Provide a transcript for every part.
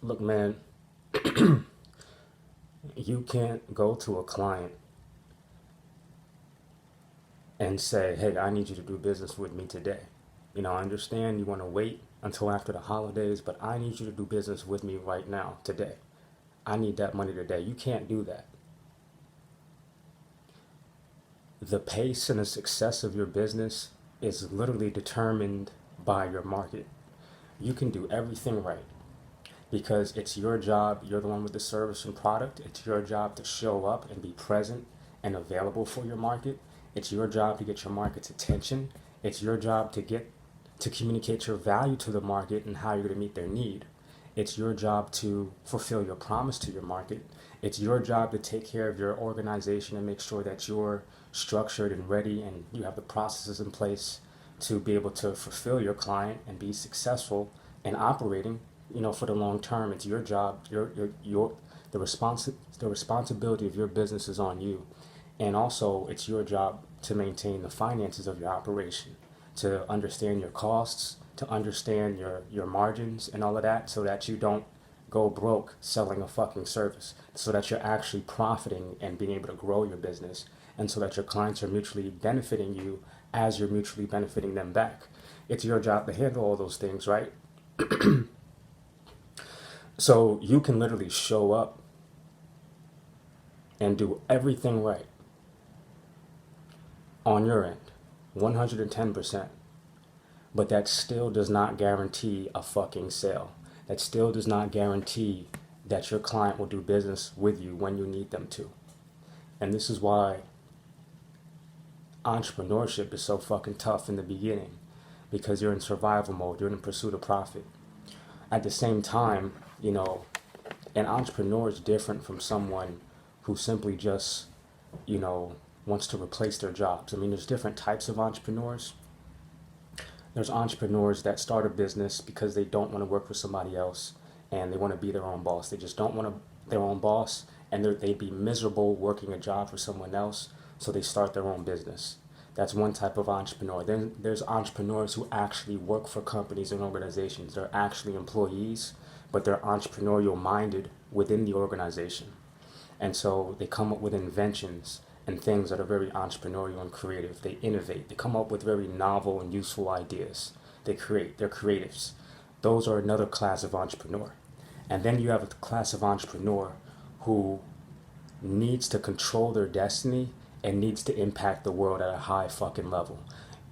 Look, man, you can't go to a client and say, hey, I need you to do business with me today. I understand you want to wait until after the holidays, but I need you to do business with me right now, today. I need that money today. You can't do that. The pace and the success of your business is literally determined by your market. You can do everything right because it's your job. You're the one with the service and product. It's your job to show up and be present and available for your market. It's your job to get your market's attention. It's your job to communicate your value to the market and how you're going to meet their need. It's your job to fulfill your promise to your market. It's your job to take care of your organization and make sure that you're structured and ready and you have the processes in place to be able to fulfill your client and be successful in operating, for the long term. It's your job. The responsibility of your business is on you. And also, it's your job to maintain the finances of your operation, to understand your costs, to understand your margins and all of that, so that you don't go broke selling a fucking service, so that you're actually profiting and being able to grow your business, and so that your clients are mutually benefiting you as you're mutually benefiting them back. It's your job to handle all those things, right? So you can literally show up and do everything right on your end, 110%. But that still does not guarantee a fucking sale. That still does not guarantee that your client will do business with you when you need them to. And this is why entrepreneurship is so fucking tough in the beginning, because you're in survival mode, you're in pursuit of profit. At the same time, an entrepreneur is different from someone who simply just, wants to replace their jobs. I mean, there's different types of entrepreneurs. There's entrepreneurs that start a business because they don't want to work for somebody else and they want to be their own boss. They just don't want to their own boss, and they'd be miserable working a job for someone else, so they start their own business. That's one type of entrepreneur. Then there's entrepreneurs who actually work for companies and organizations. They're actually employees, but they're entrepreneurial minded within the organization. And so they come up with inventions and things that are very entrepreneurial and creative. They innovate. They come up with very novel and useful ideas. They create. They're creatives. Those are another class of entrepreneur. And then you have a class of entrepreneur who needs to control their destiny and needs to impact the world at a high fucking level.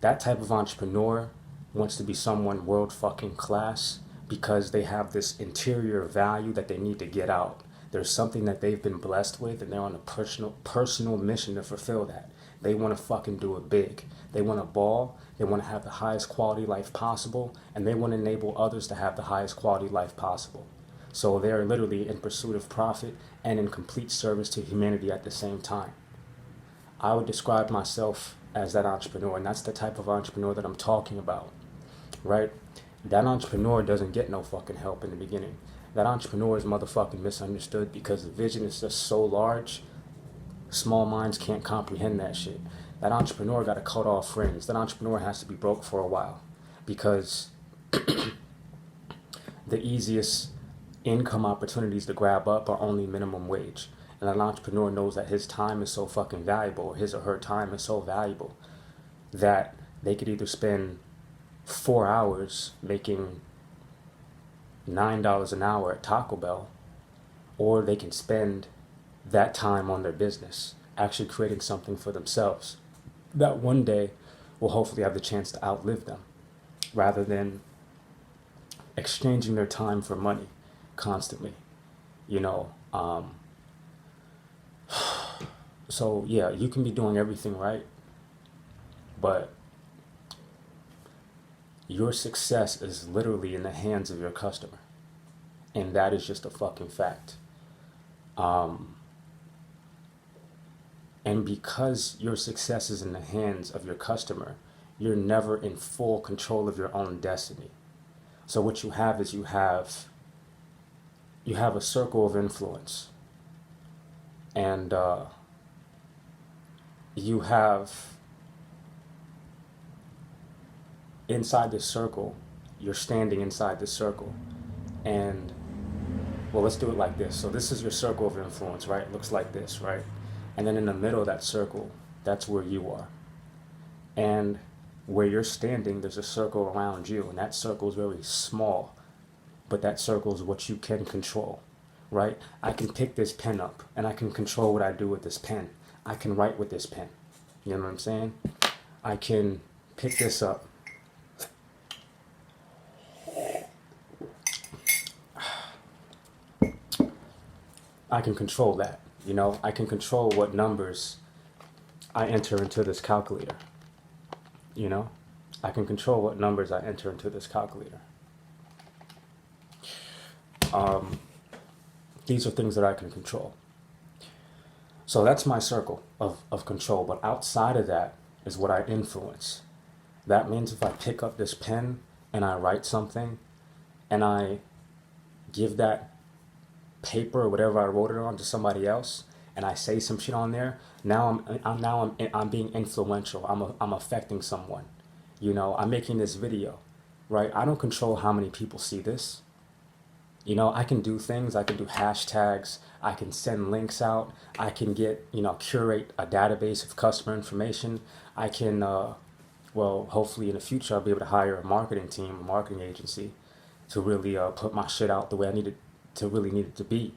That type of entrepreneur wants to be someone world fucking class because they have this interior value that they need to get out. There's something that they've been blessed with, and they're on a personal mission to fulfill that. They want to fucking do it big. They want to ball. They want to have the highest quality life possible, and they want to enable others to have the highest quality life possible. So they're literally in pursuit of profit and in complete service to humanity at the same time. I would describe myself as that entrepreneur, and that's the type of entrepreneur that I'm talking about, right? That entrepreneur doesn't get no fucking help in the beginning. That entrepreneur is motherfucking misunderstood because the vision is just so large, small minds can't comprehend that shit. That entrepreneur got to cut off friends. That entrepreneur has to be broke for a while because the easiest income opportunities to grab up are only minimum wage. And an entrepreneur knows that his time is so fucking valuable, or his or her time is so valuable, that they could either spend 4 hours making $9 an hour at Taco Bell, or they can spend that time on their business, actually creating something for themselves that one day will hopefully have the chance to outlive them, rather than exchanging their time for money constantly, you know. So yeah, you can be doing everything right, but your success is literally in the hands of your customer. And that is just a fucking fact. And because your success is in the hands of your customer, you're never in full control of your own destiny. So what you have is you have a circle of influence. And you have inside this circle, you're standing inside this circle, And well, let's do it like this. So this is your circle of influence, right? It looks like this, right? And then in the middle of that circle, that's where you are. And where you're standing, there's a circle around you, and that circle is very small, but that circle is what you can control, right? I can pick this pen up, and I can control what I do with this pen. I can write with this pen. You know what I'm saying? I can pick this up. I can control that, you know? I can control what numbers I enter into this calculator, you know? I can control what numbers I enter into this calculator. These are things that I can control. So that's my circle of control. But outside of that is what I influence. That means if I pick up this pen and I write something and I give that paper or whatever I wrote it on to somebody else and I say some shit on there, now I'm being influential. I'm affecting someone. You know, I'm making this video, right? I don't control how many people see this. You know, I can do things, I can do hashtags, I can send links out, I can get, you know, curate a database of customer information. I can, well, hopefully in the future I'll be able to hire a marketing team, a marketing agency to really put my shit out the way I need it to really need it to be.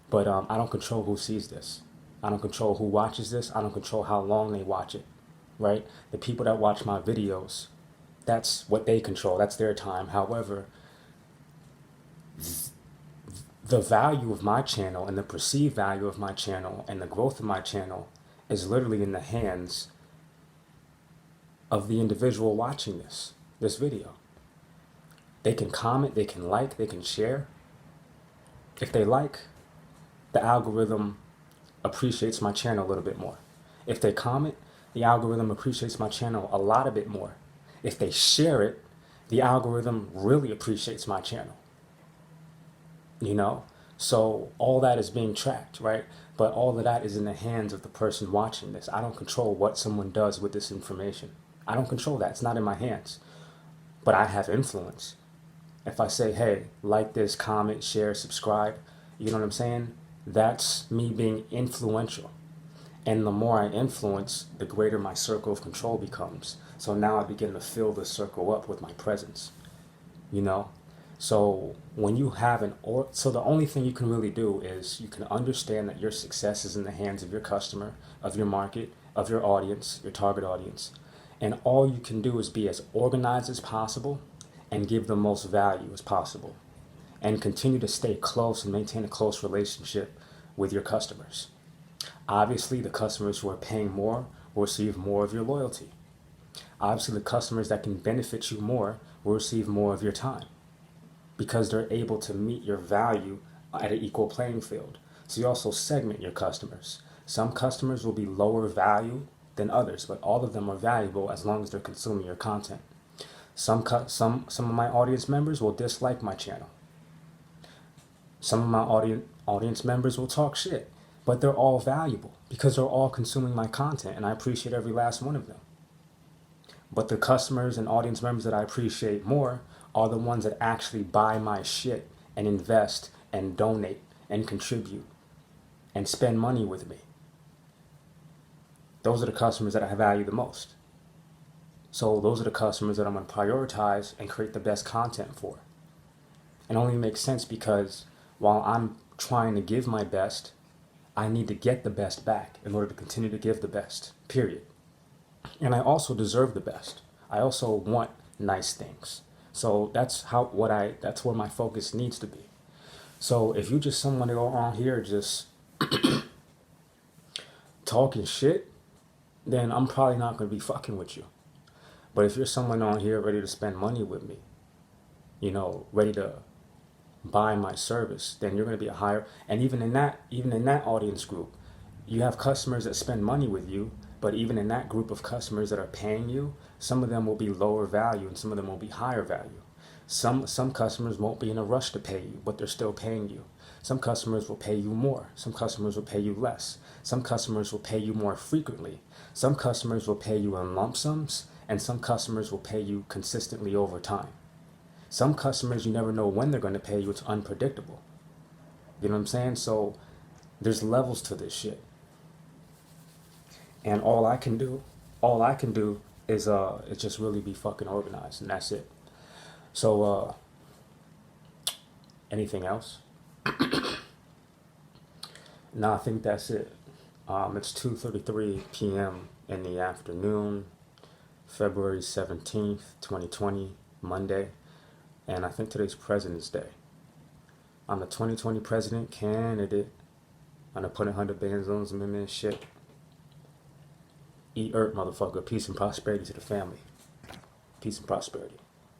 But I don't control who sees this. I don't control who watches this. I don't control how long they watch it, right? The people that watch my videos, that's what they control. That's their time. However, the value of my channel and the perceived value of my channel and the growth of my channel is literally in the hands of the individual watching this video. They can comment, they can like, they can share. If they like, the algorithm appreciates my channel a little bit more. If they comment, the algorithm appreciates my channel a lot a bit more. If they share it, the algorithm really appreciates my channel. You know, so all that is being tracked, right? But all of that is in the hands of the person watching this. I don't control what someone does with this information. I don't control that. It's not in my hands. But I have influence. If I say, hey, like this, comment, share, subscribe, you know what I'm saying? That's me being influential. And the more I influence, the greater my circle of control becomes. So now I begin to fill the circle up with my presence, you know? So when you have so the only thing you can really do is you can understand that your success is in the hands of your customer, of your market, of your audience, your target audience. And all you can do is be as organized as possible and give the most value as possible. And continue to stay close and maintain a close relationship with your customers. Obviously, the customers who are paying more will receive more of your loyalty. Obviously, the customers that can benefit you more will receive more of your time, because they're able to meet your value at an equal playing field. So you also segment your customers. Some customers will be lower value than others, but all of them are valuable as long as they're consuming your content. Some of my audience members will dislike my channel. Some of my audience members will talk shit, but they're all valuable because they're all consuming my content, and I appreciate every last one of them. But the customers and audience members that I appreciate more are the ones that actually buy my shit and invest and donate and contribute and spend money with me. Those are the customers that I value the most. So those are the customers that I'm going to prioritize and create the best content for. It only makes sense because while I'm trying to give my best, I need to get the best back in order to continue to give the best, period. And I also deserve the best. I also want nice things. So that's where my focus needs to be. So if you're just someone on here just talking shit, then I'm probably not going to be fucking with you. But if you're someone on here ready to spend money with me, you know, ready to buy my service, then you're going to be a higher. And even in that audience group, you have customers that spend money with you. But even in that group of customers that are paying you, some of them will be lower value and some of them will be higher value. Some customers won't be in a rush to pay you, but they're still paying you. Some customers will pay you more. Some customers will pay you less. Some customers will pay you more frequently. Some customers will pay you in lump sums, and some customers will pay you consistently over time. Some customers, you never know when they're going to pay you. It's unpredictable. You know what I'm saying? So there's levels to this shit. And all I can do is just really be fucking organized, and that's it. So anything else? No, I think that's it. It's 2:33 p.m. in the afternoon, February 17th, 2020, Monday, and I think today's President's Day. I'm the 2020 president candidate. I'm gonna put 100 bands on some and shit. Eat Earth, motherfucker. Peace and prosperity to the family. Peace and prosperity.